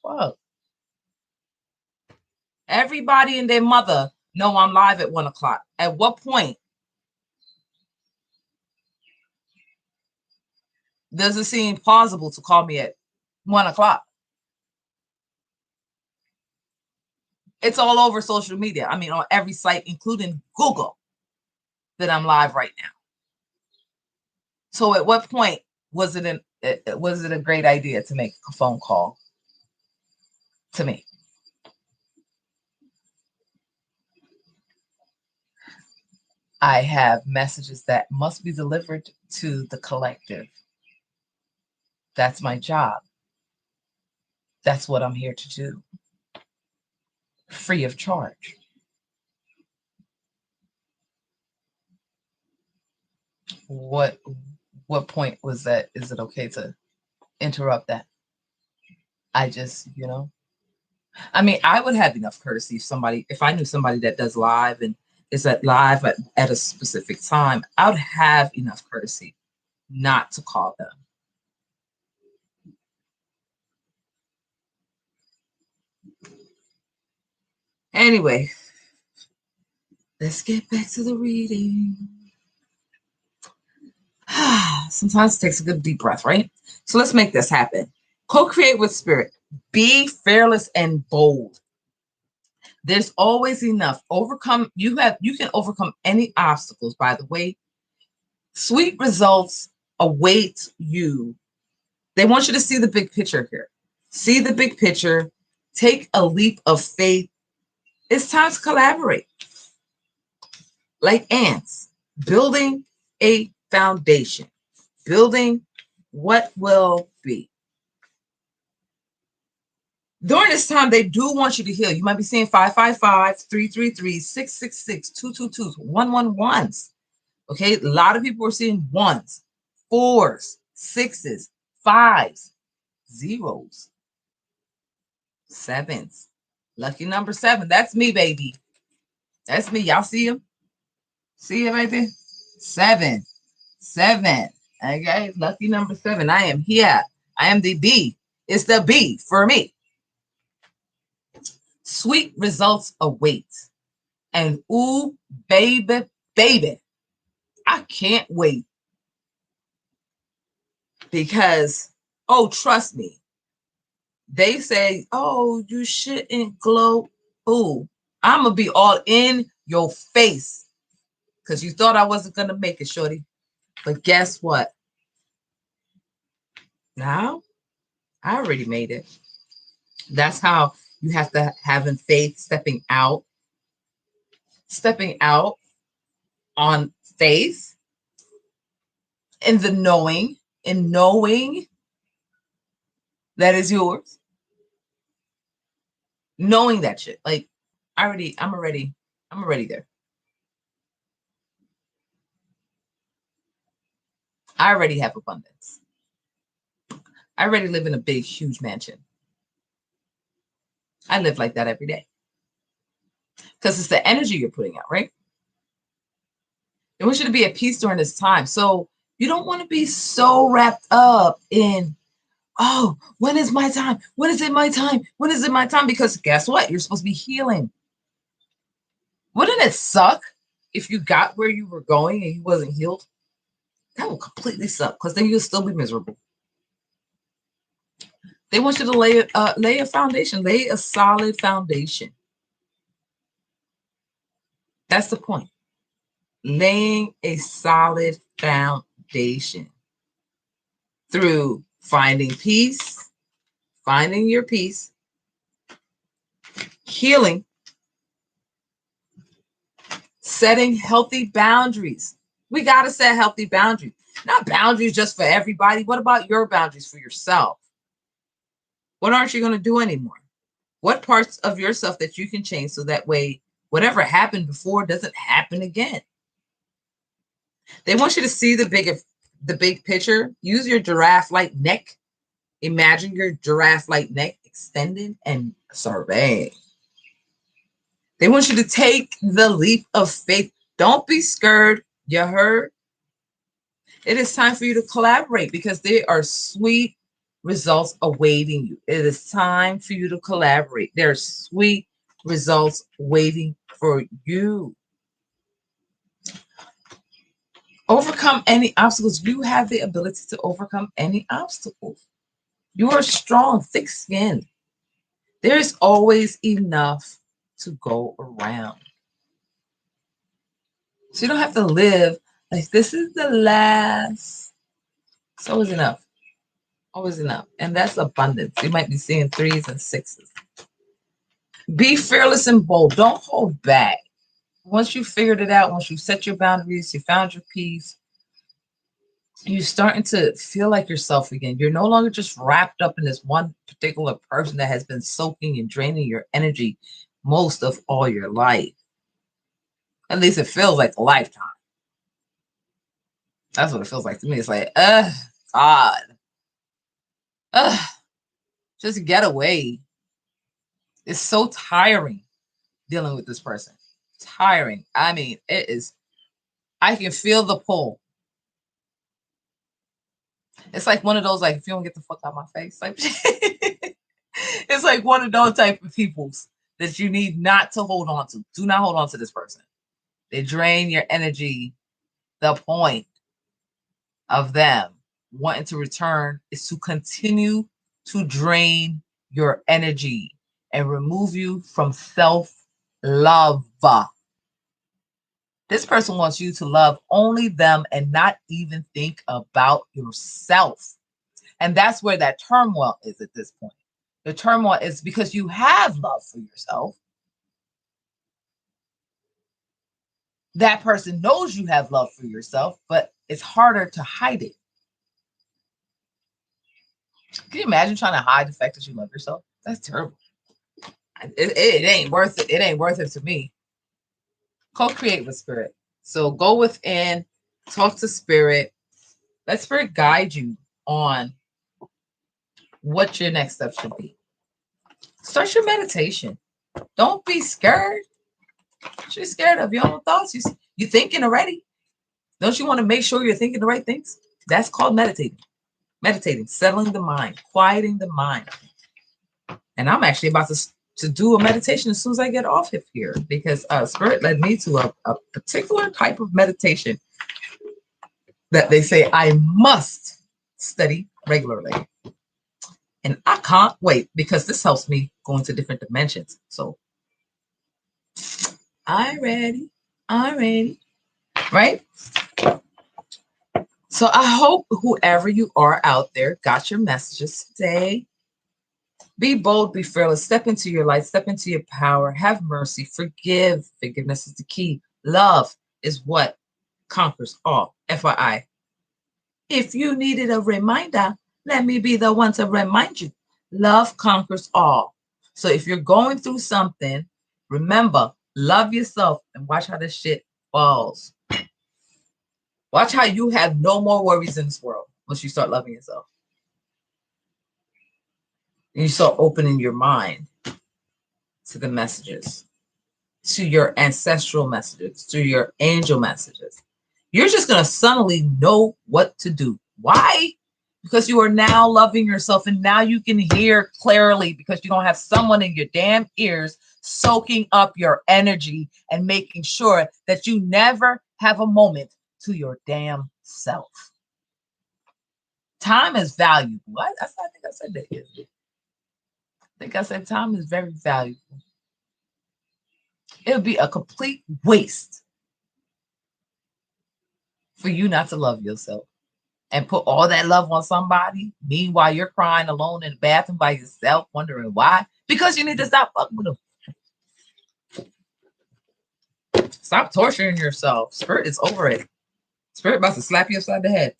Fuck. Everybody and their mother know I'm live at 1 o'clock. At what point does it seem plausible to call me at 1 o'clock? It's all over social media. I mean, on every site, including Google, that I'm live right now. So at what point was it a great idea to make a phone call to me? I have messages that must be delivered to the collective. That's my job. That's what I'm here to do. Free of charge. What point was that? Is it okay to interrupt that? I just, I mean, I would have enough courtesy if I knew somebody that does live and is at live at a specific time, I would have enough courtesy not to call them. Anyway, let's get back to the reading. Sometimes it takes a good deep breath, right? So let's make this happen. Co-create with spirit. Be fearless and bold. There's always enough. You can overcome any obstacles, by the way. Sweet results await you. They want you to see the big picture here. See the big picture. Take a leap of faith It's time to collaborate like ants, building a foundation, building what will be. During this time, they do want you to heal. You might be seeing 555, 333, 666, 222s, 111s. Okay, a lot of people are seeing ones, fours, sixes, fives, zeros, sevens. Lucky number 7. That's me, baby. That's me. Y'all see him? See him right there? 7, 7. Okay, lucky number 7. I am here. I am the B. It's the B for me. Sweet results await. And ooh, baby, baby, I can't wait. Because, oh, trust me, they say, oh, you shouldn't glow. Ooh, I'm going to be all in your face because you thought I wasn't going to make it, shorty. But guess what? Now, I already made it. That's how you have to have in faith, stepping out on faith in the knowing, in knowing that is yours. Knowing that shit. Like, I'm already there. I already have abundance. I already live in a big, huge mansion. I live like that every day. Because it's the energy you're putting out, right? They want you to be at peace during this time. So you don't want to be so wrapped up in, oh, when is my time? When is it my time? When is it my time? Because guess what? You're supposed to be healing. Wouldn't it suck if you got where you were going and you wasn't healed? That would completely suck because then you'll still be miserable. They want you to lay a foundation, lay a solid foundation. That's the point. Laying a solid foundation through finding peace, finding your peace, healing, setting healthy boundaries. We got to set healthy boundaries, not boundaries just for everybody. What about your boundaries for yourself? What aren't you going to do anymore? What parts of yourself that you can change so that way whatever happened before doesn't happen again? They want you to see the big picture. Use your giraffe-like neck. Imagine your giraffe-like neck extended and surveying. They want you to take the leap of faith. Don't be scared. You heard? It is time for you to collaborate because there are sweet results awaiting you. It is time for you to collaborate. There are sweet results waiting for you. Overcome any obstacles. You have the ability to overcome any obstacles. You are strong, thick-skinned. There's always enough to go around. So you don't have to live like this is the last. It's always enough. Always enough. And that's abundance. You might be seeing 3s and 6s. Be fearless and bold. Don't hold back. Once you figured it out, once you set your boundaries, you found your peace, you're starting to feel like yourself again. You're no longer just wrapped up in this one particular person that has been soaking and draining your energy most of all your life. At least it feels like a lifetime. That's what it feels like to me. It's like, God. Just get away. It's so tiring dealing with this person. Tiring. I mean, it is. I can feel the pull. It's like one of those, like, if you don't get the fuck out of my face, like, it's like one of those type of peoples that you need not to hold on to. Do not hold on to this person. They drain your energy. The point of them wanting to return is to continue to drain your energy and remove you from self-love. This person wants you to love only them and not even think about yourself. And that's where that turmoil is at this point. The turmoil is because you have love for yourself. that person knows you have love for yourself, but it's harder to hide it. Can you imagine trying to hide the fact that you love yourself? That's terrible. It ain't worth it. It ain't worth it to me. Co-create with spirit. So go within, talk to spirit. Let spirit guide you on what your next step should be. Start your meditation. Don't be scared. What you're scared of your own thoughts. You thinking already. Don't you want to make sure you're thinking the right things? That's called meditating. Meditating, settling the mind, quieting the mind. And I'm actually about to do a meditation as soon as I get off of here, because spirit led me to a particular type of meditation that they say I must study regularly. And I can't wait, because this helps me go into different dimensions. So I'm ready, right? So I hope whoever you are out there got your messages today. Be bold, be fearless, step into your light, step into your power, have mercy, forgive. Forgiveness is the key. Love is what conquers all. FYI. If you needed a reminder, let me be the one to remind you. Love conquers all. So if you're going through something, remember, love yourself and watch how this shit falls. Watch how you have no more worries in this world once you start loving yourself. And you start opening your mind to the messages, to your ancestral messages, to your angel messages. You're just going to suddenly know what to do. Why? Because you are now loving yourself, and now you can hear clearly, because you don't have someone in your damn ears soaking up your energy and making sure that you never have a moment to your damn self. Time is valuable. I think I said that yesterday. I think I said time is very valuable. It would be a complete waste for you not to love yourself and put all that love on somebody. Meanwhile, you're crying alone in the bathroom by yourself, wondering why. Because you need to stop fucking with them. Stop torturing yourself. Spirit is over it. Spirit about to slap you upside the head.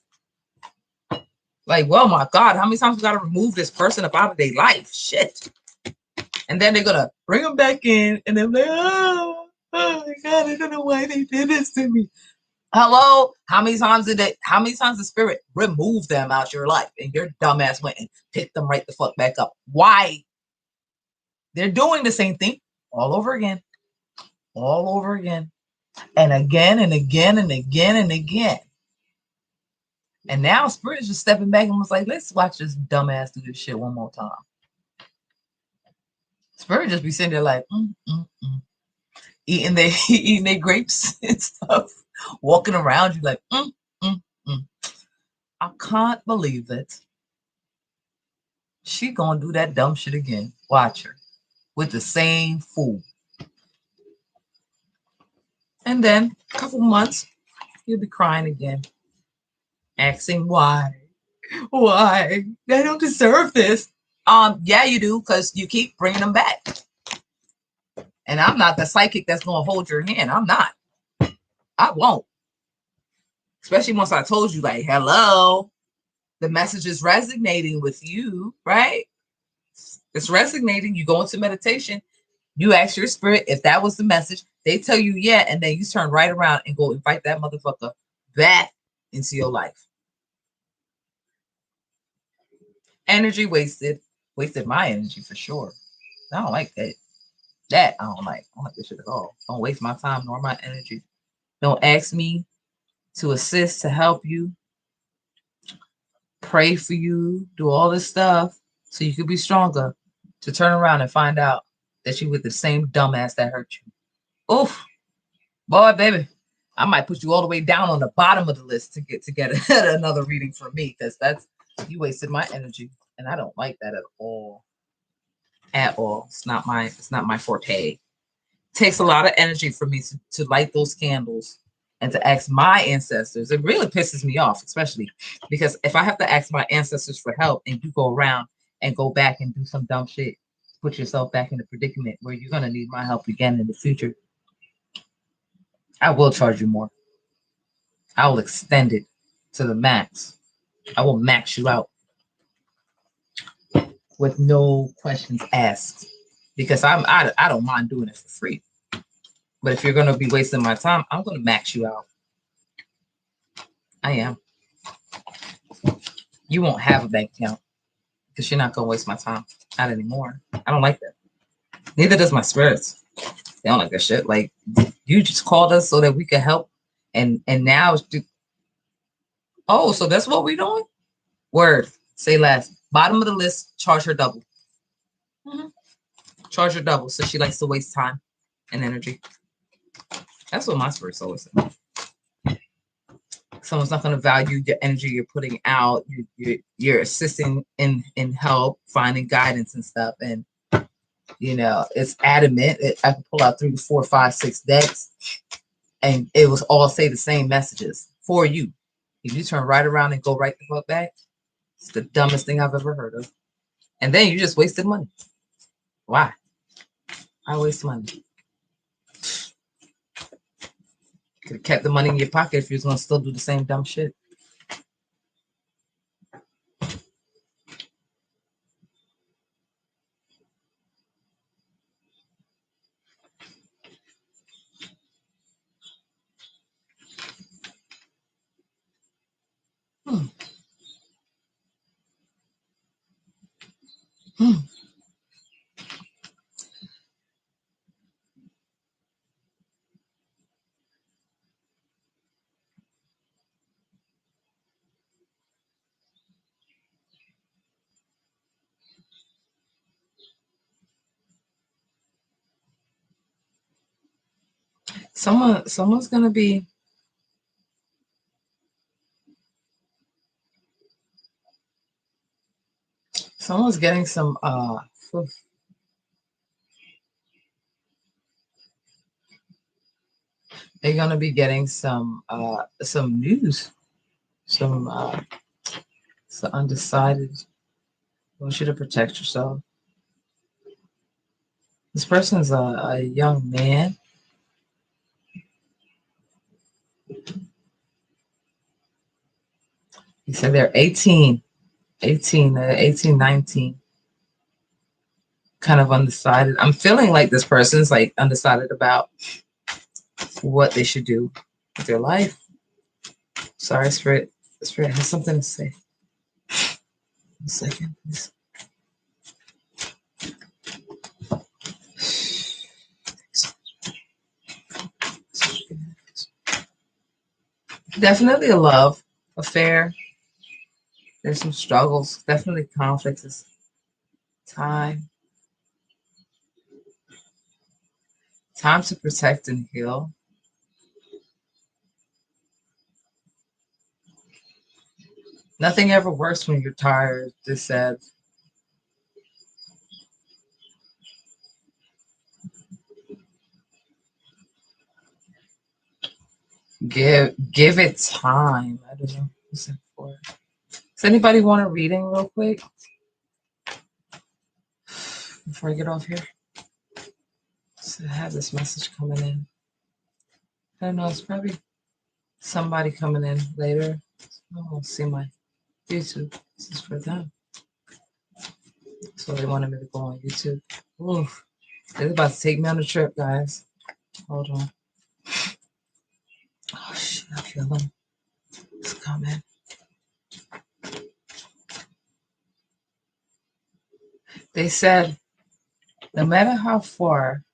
Like, well, my God, how many times we got to remove this person up out of their life? Shit. And then they're going to bring them back in, and they're like, oh my God, I don't know why they did this to me. Hello? How many times did the spirit remove them out your life, and your dumbass went and picked them right the fuck back up? Why? They're doing the same thing all over again. All over again. And again and again and again and again. And now spirit is just stepping back and was like, let's watch this dumbass do this shit one more time. Spirit just be sitting there like, eating their grapes and stuff, walking around you like, I can't believe it. She gonna do that dumb shit again. Watch her. With the same fool. And then a couple months, you'll be crying again. Asking why. Why? They don't deserve this. Yeah, you do, because you keep bringing them back. And I'm not the psychic that's going to hold your hand. I'm not. I won't. Especially once I told you, like, hello, the message is resonating with you, right? It's resonating. You go into meditation. You ask your spirit if that was the message. They tell you, yeah, and then you turn right around and go invite that motherfucker back into your life. Energy wasted. Wasted my energy for sure. I don't like that. I don't like this shit at all. Don't waste my time nor my energy. Don't ask me to assist, to help you, pray for you, do all this stuff so you could be stronger, to turn around and find out that you with the same dumbass that hurt you. Oof. Boy, baby, I might put you all the way down on the bottom of the list to get another reading from me, because you wasted my energy, and I don't like that at all. At all. It's not my forte. It takes a lot of energy for me to light those candles and to ask my ancestors. It really pisses me off, especially because if I have to ask my ancestors for help and you go around and go back and do some dumb shit, put yourself back in a predicament where you're going to need my help again in the future. I will charge you more. I will extend it to the max. I will max you out with no questions asked because I don't mind doing it for free. But if you're gonna be wasting my time, I'm gonna max you out. I am. You won't have a bank account because you're not gonna waste my time. Not anymore. I don't like that. Neither does my spirits. They don't like that shit. Like you just called us so that we could help, and now oh, so that's what we're doing. Word. Say less. Bottom of the list. Charge her double. Mm-hmm. Charge her double. So she likes to waste time and energy. That's what my spirits always say. Someone's not going to value your energy you're putting out. You're assisting in help, finding guidance and stuff. And it's adamant. I can pull out 3, 4, 5, 6 decks, and it was all say the same messages for you. If you turn right around and go right the fuck back, it's the dumbest thing I've ever heard of. And then you just wasted money. Why? I waste money. Could have kept the money in your pocket if you was gonna still do the same dumb shit. Hmm. Hmm. Someone's gonna be. Someone's getting some. They're gonna be getting some news. Some undecided. I want you to protect yourself. This person's a young man. He said they're 18, 19, kind of undecided. I'm feeling like this person's like undecided about what they should do with their life. Sorry, Spirit. Spirit has something to say. 1 second, please. Definitely a love affair. There's some struggles. Definitely conflicts. It's time. Time to protect and heal. Nothing ever works when you're tired. Just said. Give it time. I don't know who's it for. Does anybody want a reading real quick before I get off here? So I have this message coming in. I don't know. It's probably somebody coming in later. I won't see my YouTube. This is for them. So they wanted me to go on YouTube. Oof. They're about to take me on a trip, guys. Hold on. Oh shit, I feel them. It's coming. They said, no matter how far,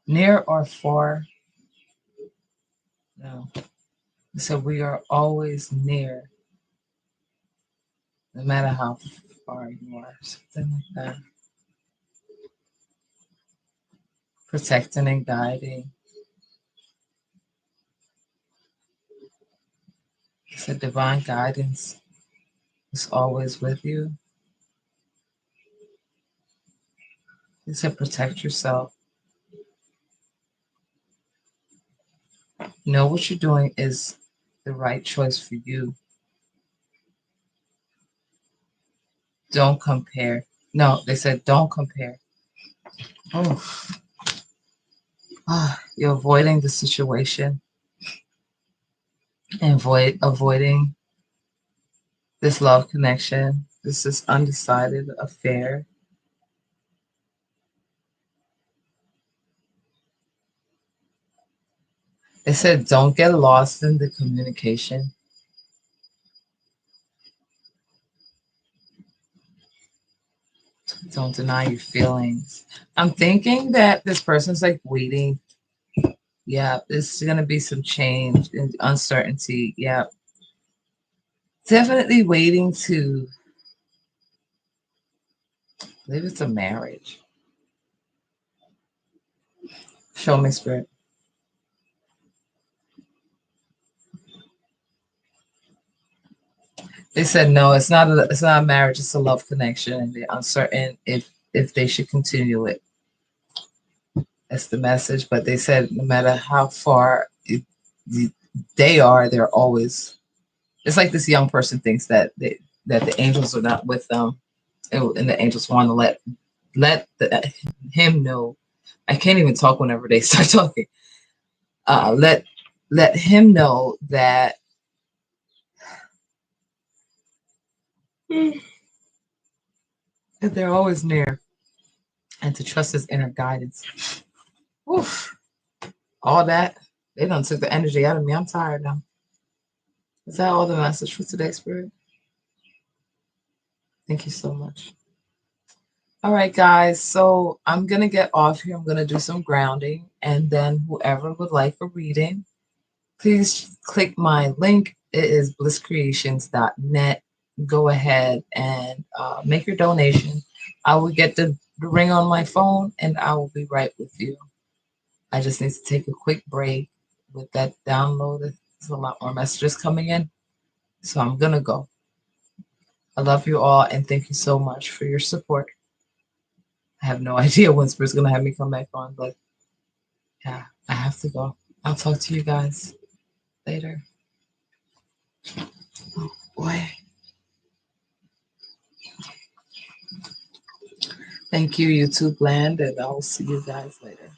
near or far, no. They said we are always near, no matter how far you are. Something like that. Protecting and guiding. It's a divine guidance is always with you. He said protect yourself. Know what you're doing is the right choice for you. Don't compare. No, they said don't compare. Oh, You're avoiding the situation and avoiding this love connection. This is undecided affair. They said don't get lost in the communication. Don't deny your feelings. I'm thinking that this person's like waiting. Yeah, there's gonna be some change and uncertainty. Yeah, definitely waiting to. I believe it's a marriage. Show me spirit. They said no, it's not a marriage, it's a love connection, and they're uncertain if they should continue it. That's the message. But they said no matter how far they are, they're always. It's like this young person thinks that the angels are not with them, and the angels want to him know. I can't even talk whenever they start talking. Let him know that that they're always near, and to trust his inner guidance. Oof, all that they done took the energy out of me. I'm tired now. Is that all the message for today, Spirit? Thank you so much. All right, guys. So I'm going to get off here. I'm going to do some grounding. And then whoever would like a reading, please click my link. It is blisscreations.net. Go ahead and make your donation. I will get the ring on my phone and I will be right with you. I just need to take a quick break with that download. There's a lot more messages coming in. So I'm going to go. I love you all and thank you so much for your support. I have no idea when Spirit's going to have me come back on, but yeah, I have to go. I'll talk to you guys later. Oh, boy. Thank you, YouTube land, and I'll see you guys later.